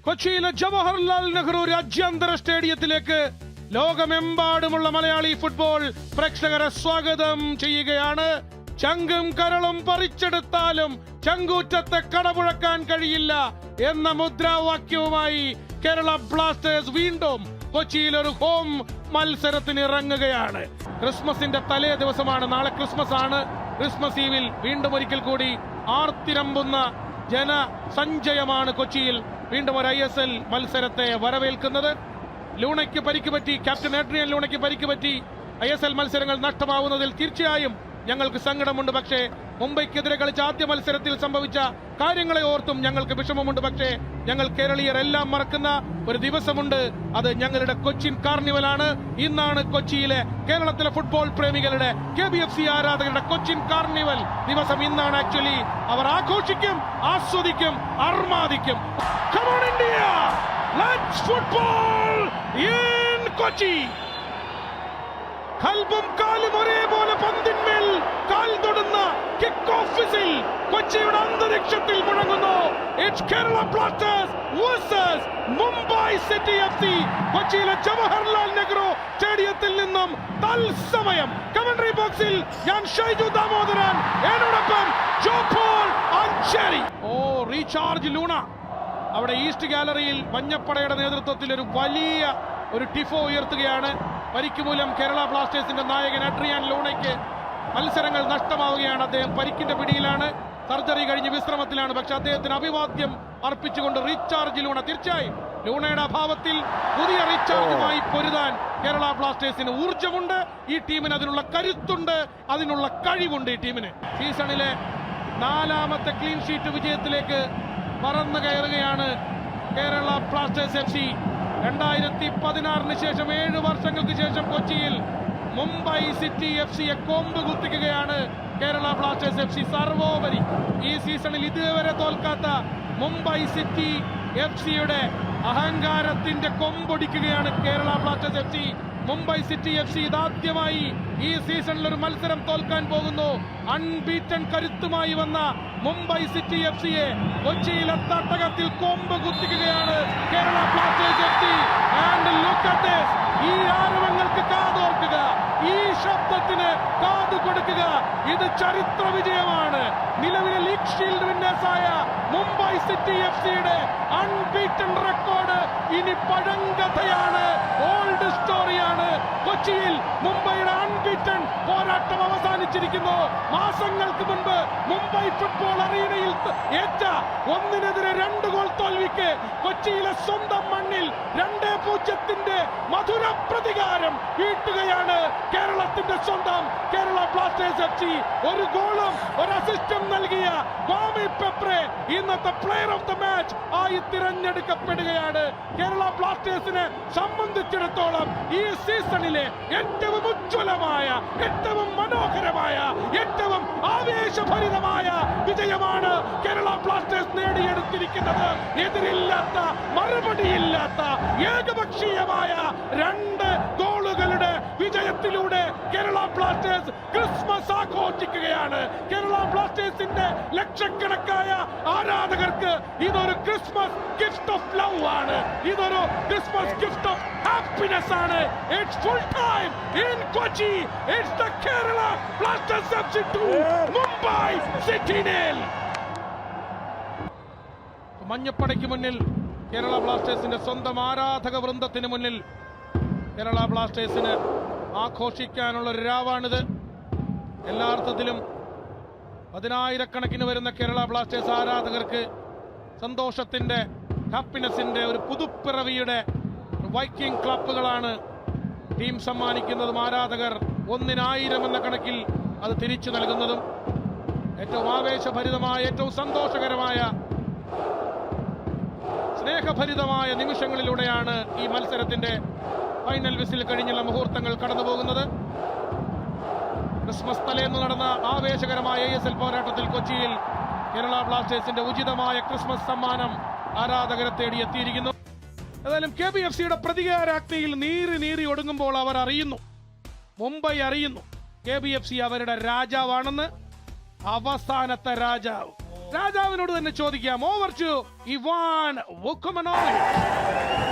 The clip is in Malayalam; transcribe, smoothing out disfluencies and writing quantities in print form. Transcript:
കൊച്ചിയിലെ ജവഹർലാൽ നെഹ്റു രാജ്യാന്തര സ്റ്റേഡിയത്തിലേക്ക് ലോകമെമ്പാടുമുള്ള മലയാളി ഫുട്ബോൾ പ്രേക്ഷകരെ സ്വാഗതം ചെയ്യുകയാണ്. ചങ്കും കരളും പറിച്ചെടുത്താലും ചങ്കൂറ്റത്തെ കടപുഴക്കാൻ കഴിയില്ല എന്ന മുദ്രാവാക്യവുമായി കേരള ബ്ലാസ്റ്റേഴ്സ് വീണ്ടും കൊച്ചിയിൽ ഒരു ഹോം മത്സരത്തിന് ഇറങ്ങുകയാണ്. ക്രിസ്മസിന്റെ തലേ ദിവസമാണ്, നാളെ ക്രിസ്മസ് ആണ്. ക്രിസ്മസ് ഈവിൽ വീണ്ടും ഒരിക്കൽ കൂടി ആർത്തിരമ്പുന്ന ജനസഞ്ചയമാണ് കൊച്ചിയിൽ വീണ്ടും ഒരു ISL മത്സരത്തെ വരവേൽക്കുന്നത്. ലൂണയ്ക്ക് പരിക്ക് പറ്റി, ക്യാപ്റ്റൻ എഡ്രിയൻ ലൂണയ്ക്ക് പരിക്ക് പറ്റി. ISL മത്സരങ്ങൾ നഷ്ടമാവുന്നതിൽ തീർച്ചയായും ഞങ്ങൾക്ക് സങ്കടമുണ്ട്. പക്ഷേ മുംബൈക്കെതിരെ കളിച്ച ആദ്യ മത്സരത്തിൽ സംഭവിച്ച കാര്യങ്ങളെ ഓർത്തും ഞങ്ങൾക്ക് വിഷമമുണ്ട്. പക്ഷേ ഞങ്ങൾ കേരളീയർ എല്ലാം മറക്കുന്ന ഒരു ദിവസമുണ്ട്, അത് ഞങ്ങളുടെ കൊച്ചിൻ കാർണിവലാണ്. ഇന്നാണ് കൊച്ചിയിലെ കേരളത്തിലെ ഫുട്ബോൾ പ്രേമികളുടെ KBFC ആരാധകരുടെ കൊച്ചിൻ കാർണിവൽ ദിവസം. ഇന്നാണ് ആക്ച്വലി അവർ ആഘോഷിക്കും, ആസ്വദിക്കും, അർമാദിക്കും. Come on India! Let's football in Kochi! കൽബും കാലും ഒരേപോലെ പന്തിന്മേൽ കാൽ തൊടുന്ന കിക്ക് ഓഫ് വിസിൽ കൊച്ചിയുടെ അന്തരീക്ഷത്തിൽ മുഴങ്ങുന്നു. It's Kerala Blasters versus Mumbai City FC. കൊച്ചിയിലെ ജവഹർലാൽ നെഹ്റു സ്റ്റേഡിയത്തിൽ നിന്നും തത്സമയം കമന്ററി ബോക്സിൽ ഞാൻ ഷൈജു ദാമോദരൻ, എന്നോടൊപ്പം ജോപോൾ അഞ്ചേരി. റീചാർജ് ലൂണ അവിടെ ഈസ്റ്റ് ഗാലറിയിൽ മഞ്ഞപ്പടയുടെ നേതൃത്വത്തിൽ ഒരു വലിയ ടിഫോ ഉയർത്തുകയാണ്. പരിക്ക് മൂലം കേരള ബ്ലാസ്റ്റേഴ്സിന്റെ നായകൻ അഡ്രിയാൻ ലൂണയ്ക്ക് മത്സരങ്ങൾ നഷ്ടമാവുകയാണ്. അദ്ദേഹം പരിക്കിന്റെ പിടിയിലാണ്, സർജറി കഴിഞ്ഞ് വിശ്രമത്തിലാണ്. പക്ഷെ അദ്ദേഹത്തിന് അഭിവാദ്യം അർപ്പിച്ചുകൊണ്ട് റീചാർജ് ലൂണ. തീർച്ചയായും ലൂണയുടെ അഭാവത്തിൽ പുതിയ റീചാർജുമായി പൊരുതാൻ കേരള ബ്ലാസ്റ്റേഴ്സിന് ഊർജമുണ്ട്. ഈ ടീമിന് അതിനുള്ള കരുത്തുണ്ട്, അതിനുള്ള കഴിവുണ്ട് ഈ ടീമിന്. സീസണിലെ 4ാമത്തെ ക്ലീൻ ഷീറ്റ് വിജയത്തിലേക്ക് പറന്നു കയറുകയാണ് കേരള ബ്ലാസ്റ്റേഴ്സ് FC. 2016 ശേഷം 7 വർഷങ്ങൾക്ക് ശേഷം കൊച്ചിയിൽ മുംബൈ സിറ്റി FCയെ കൊമ്പ് കുത്തിക്കുകയാണ് കേരള ബ്ലാസ്റ്റേഴ്സ് FC. സർവോപരി ഈ സീസണിൽ ഇതുവരെ തോൽക്കാത്ത മുംബൈ സിറ്റി FCയുടെ അഹങ്കാരത്തിന്റെ കൊമ്പൊടിക്കുകയാണ് Kerala Blasters FC. Mumbai City FC ഇതാദ്യമായി ഈ സീസണിൽ ഒരു മത്സരം തോൽക്കാൻ പോകുന്നു. അൺബീറ്റൺ കരുത്തുമായി വന്ന മുംബൈ സിറ്റി FCയെ കൊച്ചിയിലെ തട്ടകത്തിൽ കൊമ്പ് കുത്തിക്കുകയാണ് Kerala Blasters FC. And look at this, ഈ ആരവങ്ങൾക്ക് കാതോർക്കുക, ഈ ശബ്ദത്തിന് കാത് കൊടുക്കുക. ഇത് ചരിത്ര വിജയമാണ്. നിലവിലെ ലീഗ് ഷീൽഡ് വിന്നേഴ്സായ മുംബൈ സിറ്റി FCയുടെ അൺബീറ്റൺ റെക്കോർഡ് ഇനി പഴങ്കഥയാണ്, ഓൾഡ് സ്റ്റോറിയാണ്. കൊച്ചിയിൽ മുംബൈയുടെ അൺബീറ്റൺ പോരാട്ടം അവസാനിച്ചിരിക്കുന്നു. മാസങ്ങൾക്ക് മുൻപ് മുംബൈ ഫുട്ബോൾ അറീനയിൽ ഏറ്റ 1-2 ഗോൾ തോൽവിക്ക് കൊച്ചിയിലെ സ്വന്തം മണ്ണിൽ 2-0 മധുര പ്രതികാരം വീട്ടുകയാണ് കേരളത്തിന്റെ സ്വന്തം കേരള ബ്ലാസ്റ്റേഴ്സ് FC. ഒരു ഗോളും ഒരു അസിസ്റ്റും നൽകിയ ഗോമി പെപ്രെ ഇന്നത്തെ പ്ലെയർ ഓഫ് ദ മാച്ച് ആയി തിരഞ്ഞെടുക്കപ്പെടുകയാണ്. കേരള ബ്ലാസ്റ്റേഴ്സിനെ സംബന്ധിച്ചിടത്തോളം ഈ സീസണിലെ ഏറ്റവും ഉജ്ജ്വലമായ, ഏറ്റവും മനോഹരമായ, ഏറ്റവും ആവേശഭരിതമായ വിജയമാണ് കേരള ബ്ലാസ്റ്റേഴ്സ് നേടിയെടുത്തിരിക്കുന്നത്. എതിരില്ലാത്ത, മറുപടിയില്ലാത്ത, ഏകപക്ഷീയമായ 2 ഗോളുകളുടെ വിജയത്തിലൂടെ കേരള ബ്ലാസ്റ്റേഴ്സ് ക്രിസ്മസ് ആഘോഷിക്കുകയാണ്. കേരള ബ്ലാസ്റ്റേഴ്സിന്റെ ലക്ഷക്കണക്കായ ആരാധകർക്ക് ഇതൊരു ക്രിസ്മസ് ഗിഫ്റ്റ് ഓഫ് ലവ് ആണ്. ഇതൊരു ക്രിസ്മസ് ഗിഫ്റ്റ് ഓഫ് ഹാപ്പിനെസ് ആണ്. It's full time in Kochi. It's the Kerala Blasters FC 2 Mumbai city 0. മഞ്ഞപ്പടയ്ക്ക് മുന്നിൽ കേരള ബ്ലാസ്റ്റേഴ്സിന്റെ സ്വന്തം ആരാധക വൃന്ദത്തിന് മുന്നിൽ കേരള ബ്ലാസ്റ്റേഴ്സിന് ആഘോഷിക്കാനുള്ള ഒരു രാവാണിത്. എല്ലാ അർത്ഥത്തിലും 10,000കണക്കിന് വരുന്ന കേരള ബ്ലാസ്റ്റേഴ്സ് ആരാധകർക്ക് സന്തോഷത്തിന്റെ, ഹാപ്പിനെസിന്റെ ഒരു പുതുപ്പിറവിയുടെ വൈക്കിംഗ് ക്ലബ്ബുകളാണ് ടീം സമ്മാനിക്കുന്നതും ആരാധകർ 1,000 എന്ന കണക്കിൽ അത് തിരിച്ചു നൽകുന്നതും. ഏറ്റവും ആവേശഭരിതമായ, ഏറ്റവും സന്തോഷകരമായ, സ്നേഹഭരിതമായ നിമിഷങ്ങളിലൂടെയാണ് ഈ മത്സരത്തിന്റെ ഫൈനൽ വിസിൽ കഴിഞ്ഞുള്ള മുഹൂർത്തങ്ങൾ കടന്നുപോകുന്നത്. ക്രിസ്മസ് തലേന്ന് നടന്ന ആവേശകരമായ ISL പോരാട്ടത്തിൽ കൊച്ചിയിൽ കേരള ബ്ലാസ്റ്റേഴ്സിന്റെ ഉചിതമായ ക്രിസ്മസ് സമ്മാനം ആരാധകരെ തേടി എത്തിയിരിക്കുന്നു. ഏതായാലും KBFCയുടെ പ്രതികാരാഗ്നിയിൽ നീറി ഒടുങ്ങുമ്പോൾ അവർ അറിയുന്നു, മുംബൈ അറിയുന്നു KBFC അവരുടെ രാജാവാണെന്ന്. അവസാനത്തെ രാജാവ് രാജാവിനോട് തന്നെ ചോദിക്കാം. Over to Ivan Vukomanovic.